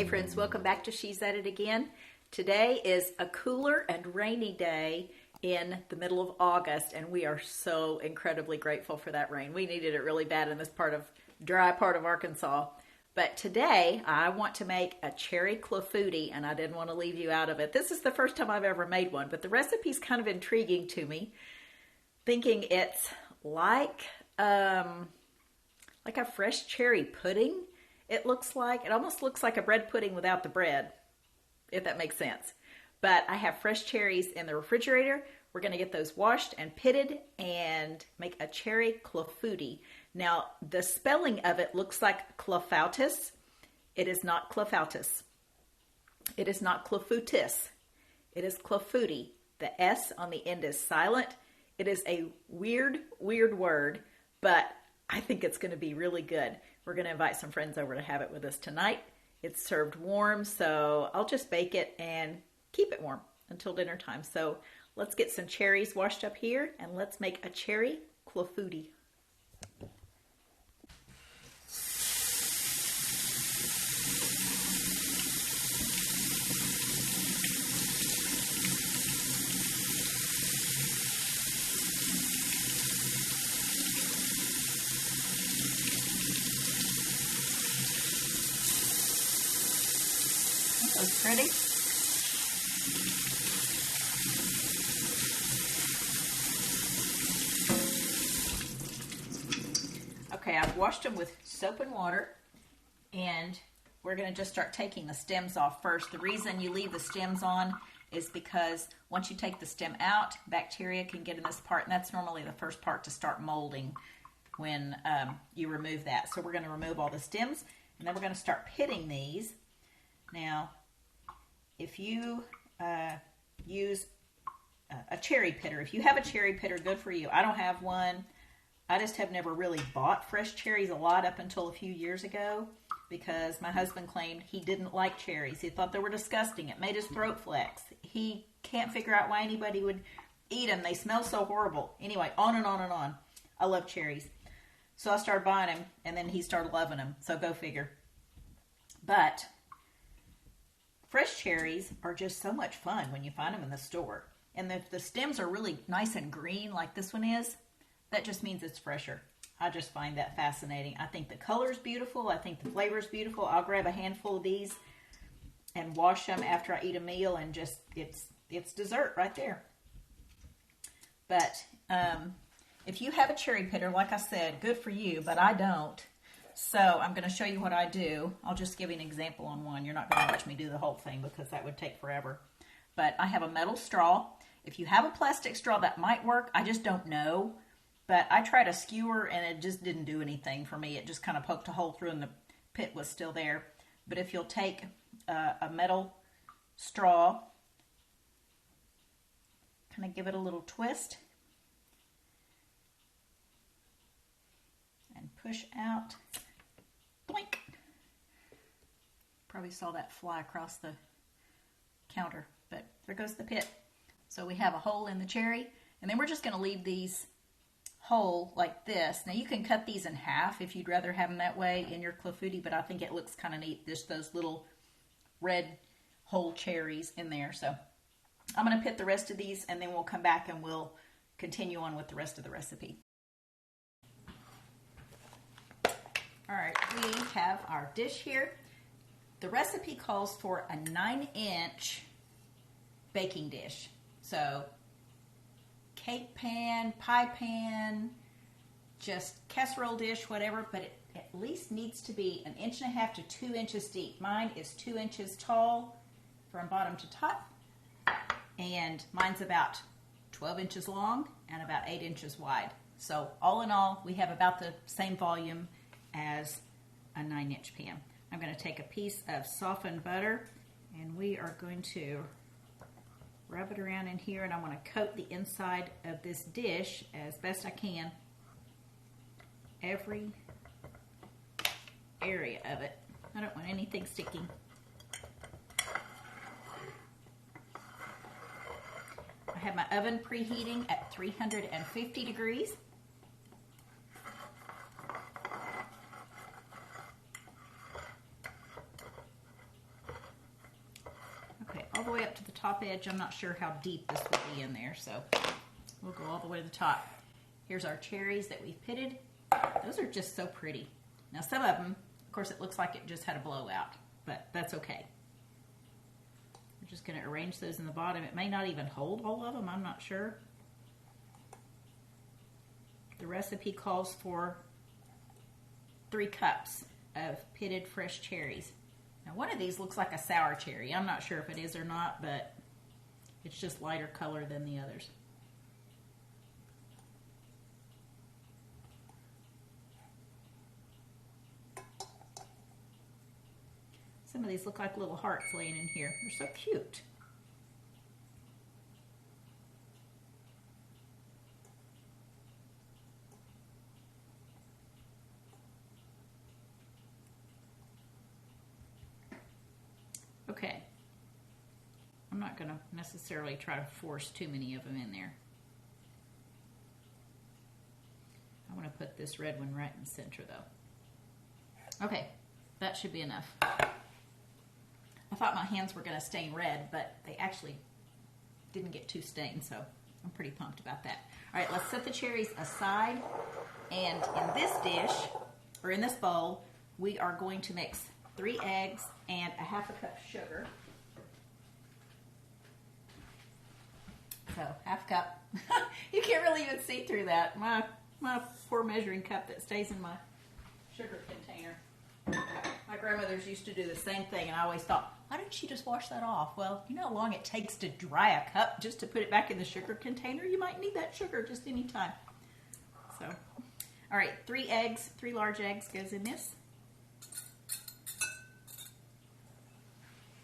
Hey friends, welcome back to She's At It Again. Today is a cooler and rainy day in the middle of August, and we are so incredibly grateful for that rain. We needed it really bad in this dry part of Arkansas. But today I want to make a cherry Clafoutis, and I didn't want to leave you out of it. This is the first time I've ever made one, but the recipe's kind of intriguing to me. Thinking it's like a fresh cherry pudding. It almost looks like a bread pudding without the bread, if that makes sense. But I have fresh cherries in the refrigerator. We're going to get those washed and pitted and make a cherry Clafoutis. Now, the spelling of it looks like Clafoutis. It is not Clafoutis. It is not Clafoutis. It is Clafoutis. The S on the end is silent. It is a weird word, but I think it's going to be really good. We're going to invite some friends over to have it with us tonight. It's served warm, so I'll just bake it and keep it warm until dinner time. So let's get some cherries washed up here and let's make a cherry Clafoutis. Looks pretty. Okay, I've washed them with soap and water, and we're going to just start taking the stems off first. The reason you leave the stems on is because once you take the stem out, bacteria can get in this part, and that's normally the first part to start molding when you remove that. So we're going to remove all the stems, and then we're going to start pitting these. Now, if you use a cherry pitter, if you have a cherry pitter, good for you. I don't have one. I just have never really bought fresh cherries a lot up until a few years ago because my husband claimed he didn't like cherries. He thought they were disgusting. It made his throat flex. He can't figure out why anybody would eat them. They smell so horrible. Anyway, on and on and on. I love cherries. So I started buying them, and then he started loving them. So go figure. But fresh cherries are just so much fun when you find them in the store. And if the stems are really nice and green like this one is, that just means it's fresher. I just find that fascinating. I think the color's beautiful. I think the flavor's beautiful. I'll grab a handful of these and wash them after I eat a meal, and just it's dessert right there. But if you have a cherry pitter, like I said, good for you, but I don't. So I'm going to show you what I do. I'll just give you an example on one. You're not going to watch me do the whole thing because that would take forever. But I have a metal straw. If you have a plastic straw, that might work. I just don't know. But I tried a skewer and it just didn't do anything for me. It just kind of poked a hole through and the pit was still there. But if you'll take a metal straw, kind of give it a little twist and push out. Blink. Probably saw that fly across the counter, but there goes the pit. So we have a hole in the cherry, and then we're just going to leave these whole like this. Now you can cut these in half if you'd rather have them that way in your Clafoutis, but I think it looks kind of neat, just those little red whole cherries in there. So I'm going to pit the rest of these, and then we'll come back and we'll continue on with the rest of the recipe. All right, we have our dish here. The recipe calls for a 9-inch baking dish. So cake pan, pie pan, just casserole dish, whatever, but it at least needs to be 1.5 to 2 inches deep. Mine is 2 inches tall from bottom to top, and mine's about 12 inches long and about 8 inches wide. So all in all, we have about the same volume as a 9-inch pan. I'm going to take a piece of softened butter, and we are going to rub it around in here, and I want to coat the inside of this dish as best I can. Every area of it. I don't want anything sticking. I have my oven preheating at 350 degrees. the way up to the top edge. I'm not sure how deep this will be in there, so we'll go all the way to the top. Here's our cherries that we've pitted. Those are just so pretty. Now some of them, of course, it looks like it just had a blowout, but that's okay. We're just going to arrange those in the bottom. It may not even hold all of them, I'm not sure. The recipe calls for 3 cups of pitted fresh cherries. Now one of these looks like a sour cherry. I'm not sure if it is or not, but it's just lighter color than the others. Some of these look like little hearts laying in here. They're so cute. Okay. I'm not going to necessarily try to force too many of them in there. I want to put this red one right in the center though. Okay, that should be enough. I thought my hands were going to stain red, but they actually didn't get too stained, so I'm pretty pumped about that. All right, let's set the cherries aside, and in this dish, or in this bowl, we are going to mix 3 eggs and a ½ cup sugar. So, ½ cup. You can't really even see through that. My poor measuring cup that stays in my sugar container. My grandmothers used to do the same thing, and I always thought, why didn't she just wash that off? Well, you know how long it takes to dry a cup just to put it back in the sugar container? You might need that sugar just any time. So, all right, 3 eggs, 3 large eggs goes in this.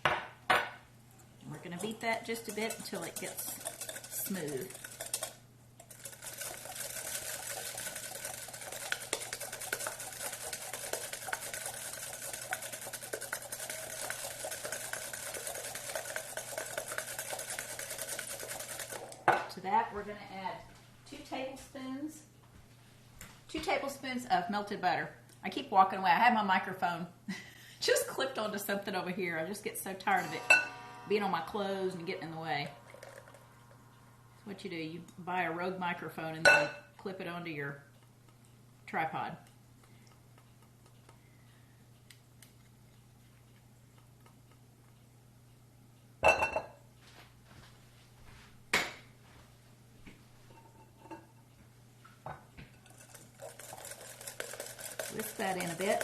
And we're going to beat that just a bit until it gets smooth. To that, we're going to add 2 tablespoons of melted butter. I keep walking away. I have my microphone just clipped onto something over here. I just get so tired of it being on my clothes and getting in the way. That's what you do. You buy a Rogue microphone and then clip it onto your tripod. Whisk that in a bit.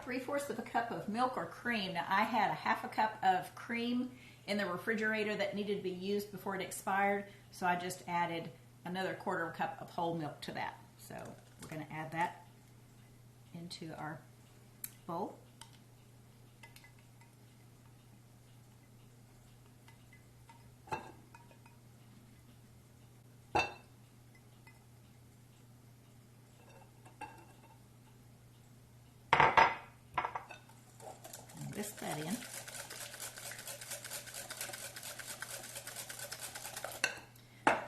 Three-fourths of a cup of milk or cream. Now I had a ½ cup of cream in the refrigerator that needed to be used before it expired, so I just added another ¼ cup of whole milk to that. So we're going to add that into our bowl. Whisk that in.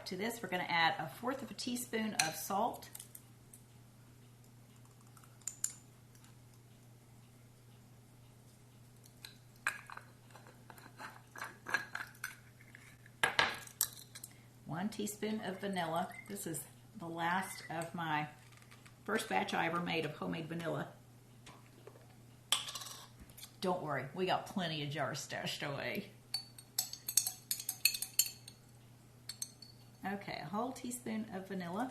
To this, we're going to add 1/4 teaspoon of salt. One teaspoon of vanilla. This is the last of my first batch I ever made of homemade vanilla. Don't worry, we got plenty of jars stashed away. Okay, a whole teaspoon of vanilla.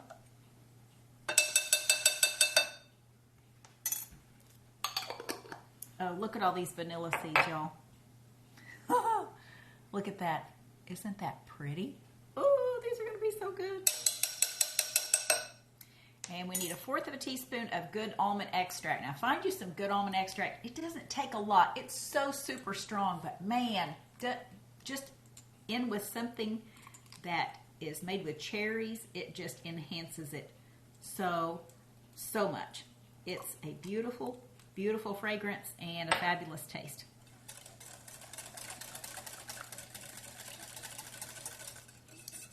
Oh, look at all these vanilla seeds, y'all. Look at that. Isn't that pretty? Oh, these are going to be so good. And we need 1/4 teaspoon of good almond extract. Now, find you some good almond extract. It doesn't take a lot. It's so super strong, but man, just in with something that is made with cherries, it just enhances it so much. It's a beautiful, beautiful fragrance and a fabulous taste.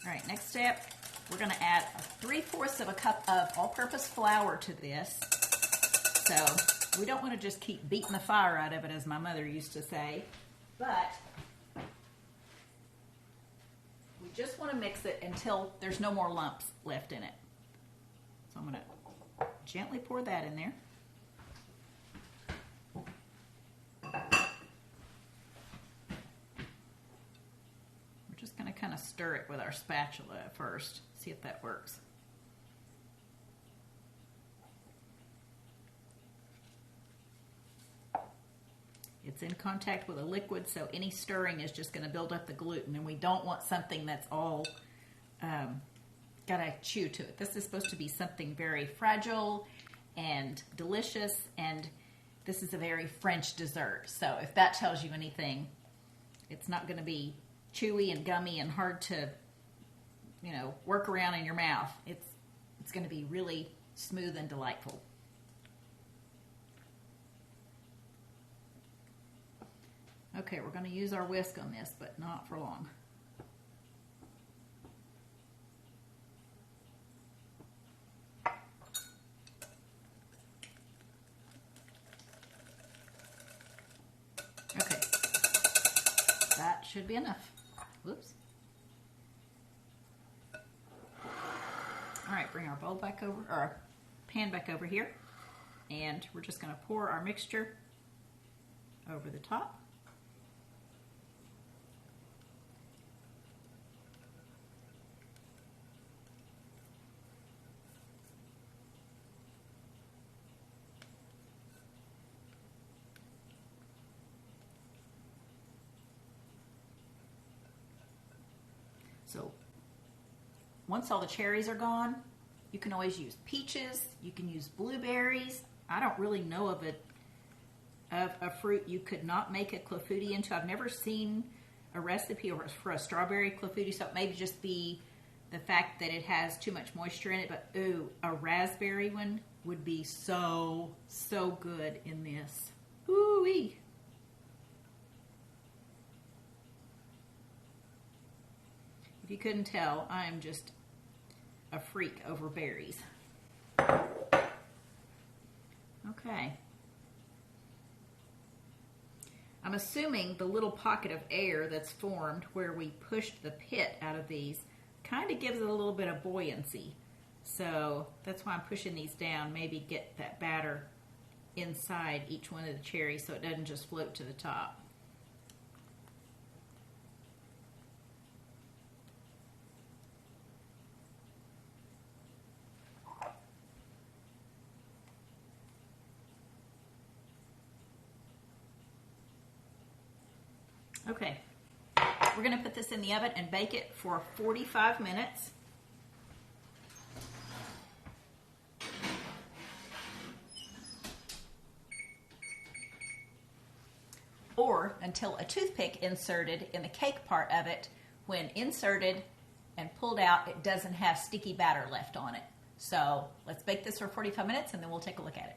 All right, next step, we're going to add 3/4 of a cup of all-purpose flour to this. So we don't want to just keep beating the fire out of it, as my mother used to say, but we just want to mix it until there's no more lumps left in it. So I'm going to gently pour that in there. We're just going to kind of stir it with our spatula at first, see if that works. It's in contact with a liquid, so any stirring is just going to build up the gluten, and we don't want something that's all got to chew to it. This is supposed to be something very fragile and delicious, and this is a very French dessert. So if that tells you anything, it's not going to be chewy and gummy and hard to, work around in your mouth. It's going to be really smooth and delightful. Okay, we're going to use our whisk on this, but not for long. Okay, that should be enough. Whoops. All right, bring our bowl back over, or our pan back over here, and we're just going to pour our mixture over the top. So once all the cherries are gone, you can always use peaches, you can use blueberries. I don't really know of a fruit you could not make a Clafoutis into. I've never seen a recipe for a strawberry Clafoutis, so it may just be the fact that it has too much moisture in it, but ooh, a raspberry one would be so good in this. Ooh-wee. If you couldn't tell, I am just a freak over berries. Okay. I'm assuming the little pocket of air that's formed where we pushed the pit out of these kind of gives it a little bit of buoyancy. So that's why I'm pushing these down, maybe get that batter inside each one of the cherries so it doesn't just float to the top. Okay, we're going to put this in the oven and bake it for 45 minutes. Or until a toothpick inserted in the cake part of it, when inserted and pulled out, it doesn't have sticky batter left on it. So let's bake this for 45 minutes and then we'll take a look at it.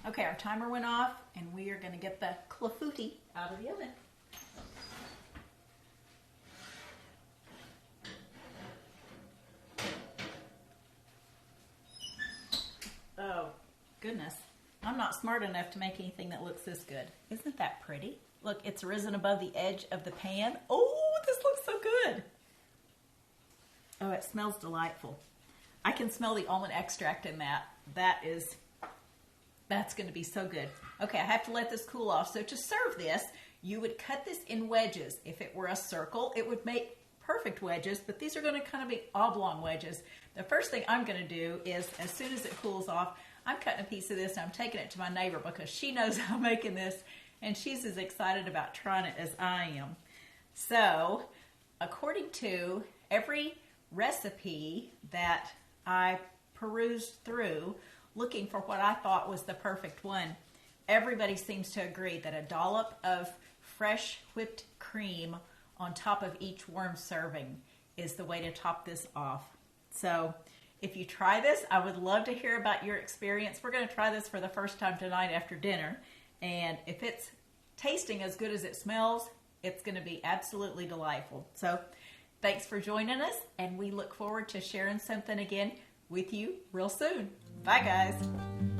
Okay, our timer went off, and we are going to get the Clafoutis out of the oven. Oh, goodness. I'm not smart enough to make anything that looks this good. Isn't that pretty? Look, it's risen above the edge of the pan. Oh, this looks so good. Oh, it smells delightful. I can smell the almond extract in that. That's going to be so good. Okay, I have to let this cool off. So to serve this, you would cut this in wedges. If it were a circle, it would make perfect wedges, but these are going to kind of be oblong wedges. The first thing I'm going to do is, as soon as it cools off, I'm cutting a piece of this and I'm taking it to my neighbor because she knows I'm making this and she's as excited about trying it as I am. So, according to every recipe that I perused through, looking for what I thought was the perfect one, everybody seems to agree that a dollop of fresh whipped cream on top of each worm serving is the way to top this off. So If you try this, I would love to hear about your experience. We're going to try this for the first time tonight after dinner. And if it's tasting as good as it smells, it's going to be absolutely delightful. So thanks for joining us, and we look forward to sharing something again with you real soon. Bye, guys.